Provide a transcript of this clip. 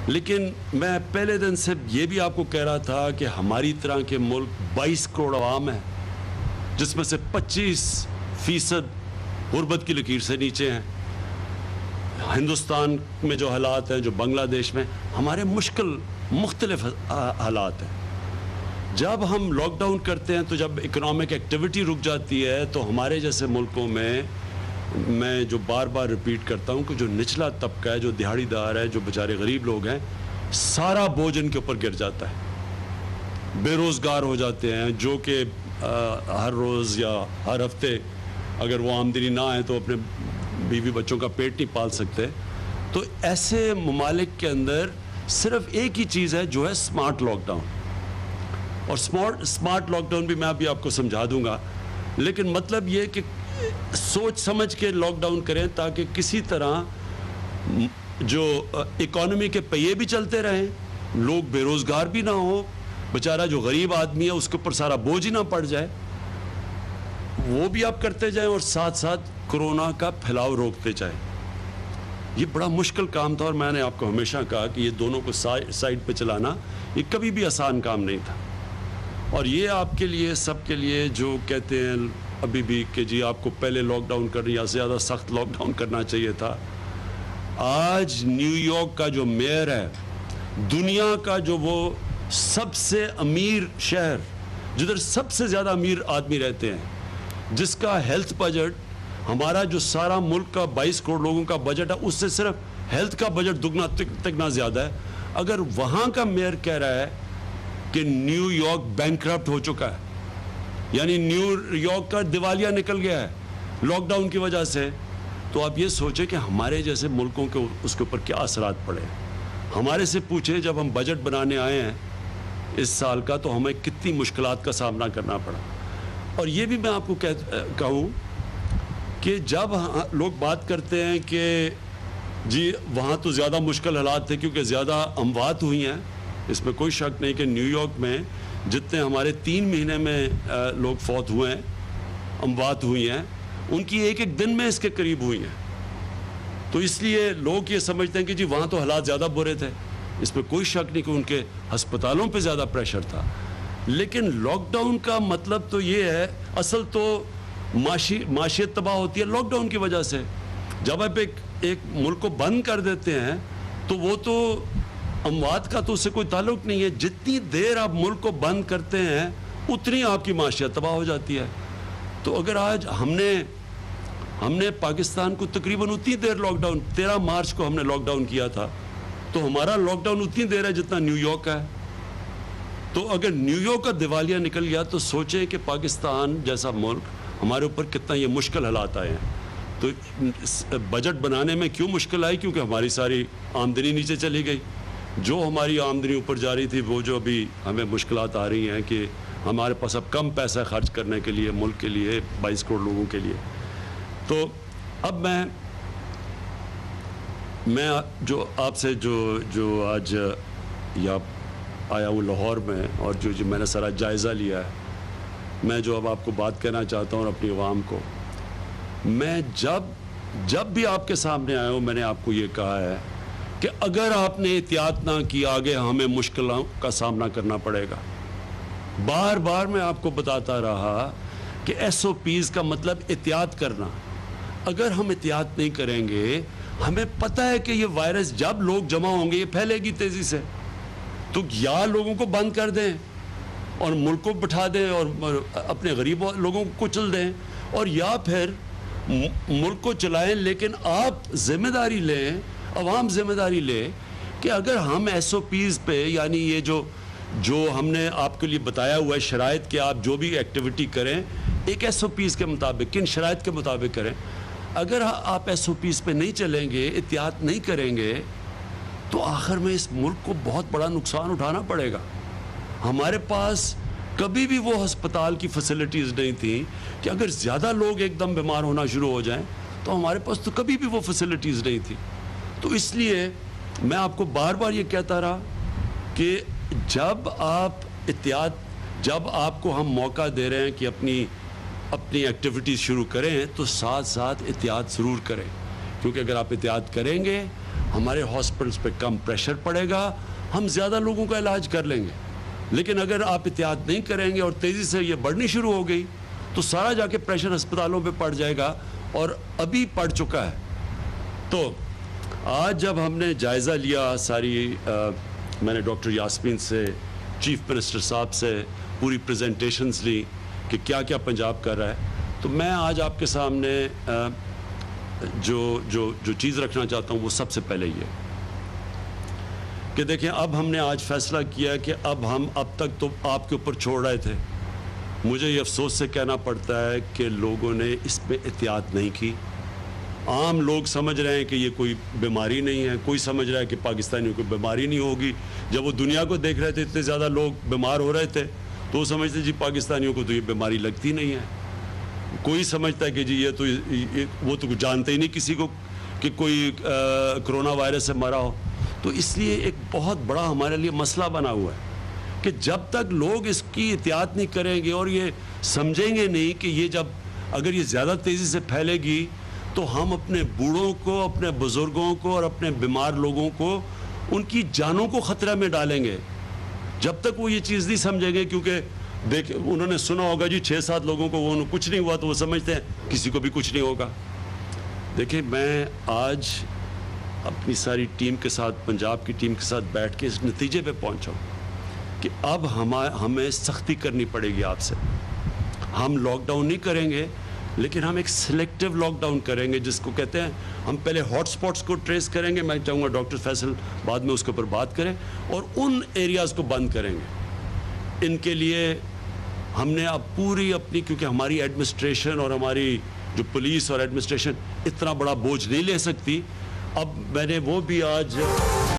لیکن میں پہلے دن سے یہ بھی آپ کو کہہ رہا تھا کہ ہماری طرح کے ملک 22 کروڑ عوام ہیں، جس میں سے 25% غربت کی لکیر سے نیچے ہیں۔ ہندوستان میں جو حالات ہیں، جو بنگلہ دیش میں، ہمارے مختلف حالات ہیں۔ جب ہم لاک ڈاؤن کرتے ہیں تو جب اکنامک ایکٹیویٹی رک جاتی ہے تو ہمارے جیسے ملکوں میں جو بار بار ریپیٹ کرتا ہوں کہ جو نچلا طبقہ ہے، جو دہاڑی دار ہے، جو بیچارے غریب لوگ ہیں، سارا بوجھ ان کے اوپر گر جاتا ہے۔ بے روزگار ہو جاتے ہیں، جو کہ ہر روز یا ہر ہفتے اگر وہ آمدنی نہ آئے تو اپنے بیوی بچوں کا پیٹ نہیں پال سکتے۔ تو ایسے ممالک کے اندر صرف ایک ہی چیز ہے جو ہے سمارٹ لاک ڈاؤن، اور سمارٹ لاک ڈاؤن بھی میں ابھی آپ کو سمجھا دوں گا، لیکن مطلب یہ کہ سوچ سمجھ کے لاک ڈاؤن کریں تاکہ کسی طرح جو اکانومی کے پہیے بھی چلتے رہیں، لوگ بے روزگار بھی نہ ہو، بیچارہ جو غریب آدمی ہے اس کے اوپر سارا بوجھ ہی نہ پڑ جائے، وہ بھی آپ کرتے جائیں اور ساتھ ساتھ کرونا کا پھیلاؤ روکتے جائیں۔ یہ بڑا مشکل کام تھا اور میں نے آپ کو ہمیشہ کہا کہ یہ دونوں کو سائیڈ پہ چلانا یہ کبھی بھی آسان کام نہیں تھا۔ اور یہ آپ کے لیے سب کے لیے جو کہتے ہیں ابھی بھی کہ جی آپ کو پہلے لاک ڈاؤن کرنا یا زیادہ سخت لاک ڈاؤن کرنا چاہیے تھا، آج نیو یارک کا جو میئر ہے، دنیا کا جو وہ سب سے امیر شہر جدھر سب سے زیادہ امیر آدمی رہتے ہیں، جس کا ہیلتھ بجٹ ہمارا جو سارا ملک کا 22 کروڑ لوگوں کا بجٹ ہے اس سے صرف ہیلتھ کا بجٹ دگنا تگنا زیادہ ہے، اگر وہاں کا میئر کہہ رہا ہے کہ نیو یارک بینکرپٹ ہو چکا ہے، یعنی نیو یارک کا دیوالیہ نکل گیا ہے لاک ڈاؤن کی وجہ سے، تو آپ یہ سوچیں کہ ہمارے جیسے ملکوں کے اس کے اوپر کیا اثرات پڑے۔ ہمارے سے پوچھیں جب ہم بجٹ بنانے آئے ہیں اس سال کا تو ہمیں کتنی مشکلات کا سامنا کرنا پڑا۔ اور یہ بھی میں آپ کو کہوں کہ جب لوگ بات کرتے ہیں کہ جی وہاں تو زیادہ مشکل حالات تھے کیونکہ زیادہ اموات ہوئی ہیں، اس میں کوئی شک نہیں کہ نیو یارک میں جتنے ہمارے 3 مہینے میں لوگ فوت ہوئے ہیں، اموات ہوئی ہیں، ان کی ایک دن میں اس کے قریب ہوئی ہیں۔ تو اس لیے لوگ یہ سمجھتے ہیں کہ جی وہاں تو حالات زیادہ برے تھے، اس میں کوئی شک نہیں کہ ان کے ہسپتالوں پہ زیادہ پریشر تھا، لیکن لاک ڈاؤن کا مطلب تو یہ ہے، اصل تو معاشیت تباہ ہوتی ہے لاک ڈاؤن کی وجہ سے۔ جب آپ ایک ملک کو بند کر دیتے ہیں تو وہ تو اموات کا تو اس سے کوئی تعلق نہیں ہے، جتنی دیر آپ ملک کو بند کرتے ہیں اتنی آپ کی معاشیت تباہ ہو جاتی ہے۔ تو اگر آج ہم نے پاکستان کو تقریباً اتنی دیر لاک ڈاؤن، 13 مارچ کو ہم نے لاک ڈاؤن کیا تھا، تو ہمارا لاک ڈاؤن اتنی دیر ہے جتنا نیو یارک کا ہے۔ تو اگر نیو یارک کا دیوالیہ نکل گیا تو سوچیں کہ پاکستان جیسا ملک ہمارے اوپر کتنا یہ مشکل حالات آئے ہیں۔ تو بجٹ بنانے میں کیوں مشکل آئی؟ کیونکہ ہماری ساری آمدنی نیچے چلی گئی، جو ہماری آمدنی اوپر جا رہی تھی وہ جو ابھی ہمیں مشکلات آ رہی ہیں کہ ہمارے پاس اب کم پیسہ خرچ کرنے کے لیے ملک کے لیے 22 کروڑ لوگوں کے لیے۔ تو اب میں جو آپ سے جو آج یا آیا ہوں لاہور میں اور جو میں نے سارا جائزہ لیا ہے، میں جو اب آپ کو بات کہنا چاہتا ہوں اور اپنی عوام کو، میں جب بھی آپ کے سامنے آیا ہوں میں نے آپ کو یہ کہا ہے کہ اگر آپ نے احتیاط نہ کی آگے ہمیں مشکلوں کا سامنا کرنا پڑے گا۔ بار بار میں آپ کو بتاتا رہا کہ SOPs کا مطلب احتیاط کرنا۔ اگر ہم احتیاط نہیں کریں گے، ہمیں پتہ ہے کہ یہ وائرس جب لوگ جمع ہوں گے یہ پھیلے گی تیزی سے، تو یا لوگوں کو بند کر دیں اور ملک کو بٹھا دیں اور اپنے غریب لوگوں کو کچل دیں، اور یا پھر ملک کو چلائیں، لیکن آپ ذمہ داری لیں، عوام ذمہ داری لے کہ اگر ہم SOPs پہ، یعنی یہ جو ہم نے آپ کے لیے بتایا ہوا ہے شرائط کہ آپ جو بھی ایکٹیویٹی کریں ایک SOPs کے مطابق، کن شرائط کے مطابق کریں، اگر آپ SOPs پہ نہیں چلیں گے، احتیاط نہیں کریں گے، تو آخر میں اس ملک کو بہت بڑا نقصان اٹھانا پڑے گا۔ ہمارے پاس کبھی بھی وہ ہسپتال کی فیسلٹیز نہیں تھیں کہ اگر زیادہ لوگ ایک دم بیمار ہونا شروع ہو جائیں تو ہمارے پاس تو کبھی بھی وہ فیسلٹیز نہیں تھی۔ تو اس لیے میں آپ کو بار بار یہ کہتا رہا کہ جب آپ کو ہم موقع دے رہے ہیں کہ اپنی ایکٹیویٹیز شروع کریں تو ساتھ ساتھ احتیاط ضرور کریں، کیونکہ اگر آپ احتیاط کریں گے ہمارے ہاسپٹلس پہ کم پریشر پڑے گا, ہم زیادہ لوگوں کا علاج کر لیں گے. لیکن اگر آپ احتیاط نہیں کریں گے اور تیزی سے یہ بڑھنی شروع ہو گئی تو سارا جا کے پریشر ہسپتالوں پہ پڑ جائے گا, اور ابھی پڑ چکا ہے. تو آج جب ہم نے جائزہ لیا ساری, میں نے ڈاکٹر یاسمین سے, چیف منسٹر صاحب سے پوری پریزنٹیشنز لی کہ کیا کیا پنجاب کر رہا ہے, تو میں آج آپ کے سامنے جو چیز رکھنا چاہتا ہوں وہ سب سے پہلے یہ کہ دیکھیں, اب ہم نے آج فیصلہ کیا کہ اب تک تو آپ کے اوپر چھوڑ رہے تھے. مجھے یہ افسوس سے کہنا پڑتا ہے کہ لوگوں نے اس پہ احتیاط نہیں کی. عام لوگ سمجھ رہے ہیں کہ یہ کوئی بیماری نہیں ہے, کوئی سمجھ رہا ہے کہ پاکستانیوں کو بیماری نہیں ہوگی. جب وہ دنیا کو دیکھ رہے تھے اتنے زیادہ لوگ بیمار ہو رہے تھے تو وہ سمجھتے جی پاکستانیوں کو تو یہ بیماری لگتی نہیں ہے. کوئی سمجھتا ہے کہ جی یہ تو وہ تو جانتے ہی نہیں کسی کو کہ کوئی کرونا وائرس سے مرا ہو. تو اس لیے ایک بہت بڑا ہمارے لیے مسئلہ بنا ہوا ہے کہ جب تک لوگ اس کی احتیاط نہیں کریں گے اور یہ سمجھیں گے نہیں کہ یہ اگر یہ زیادہ تیزی سے پھیلے گی تو ہم اپنے بوڑھوں کو, اپنے بزرگوں کو اور اپنے بیمار لوگوں کو, ان کی جانوں کو خطرہ میں ڈالیں گے. جب تک وہ یہ چیز نہیں سمجھیں گے, کیونکہ دیکھ انہوں نے سنا ہوگا جی 6-7 لوگوں کو وہ کچھ نہیں ہوا تو وہ سمجھتے ہیں کسی کو بھی کچھ نہیں ہوگا. دیکھیں, میں آج اپنی ساری ٹیم کے ساتھ, پنجاب کی ٹیم کے ساتھ بیٹھ کے اس نتیجے پہ پہنچا ہوں کہ اب ہمیں سختی کرنی پڑے گی آپ سے. ہم لاک ڈاؤن نہیں کریں گے, لیکن ہم ایک سلیکٹیو لاک ڈاؤن کریں گے جس کو کہتے ہیں, ہم پہلے ہاٹ سپاٹس کو ٹریس کریں گے. میں چاہوں گا ڈاکٹر فیصل بعد میں اس کے اوپر بات کریں, اور ان ایریاز کو بند کریں گے. ان کے لیے ہم نے اب پوری اپنی, کیونکہ ہماری ایڈمنسٹریشن اور ہماری جو پولیس اور ایڈمنسٹریشن اتنا بڑا بوجھ نہیں لے سکتی, اب میں نے وہ بھی آج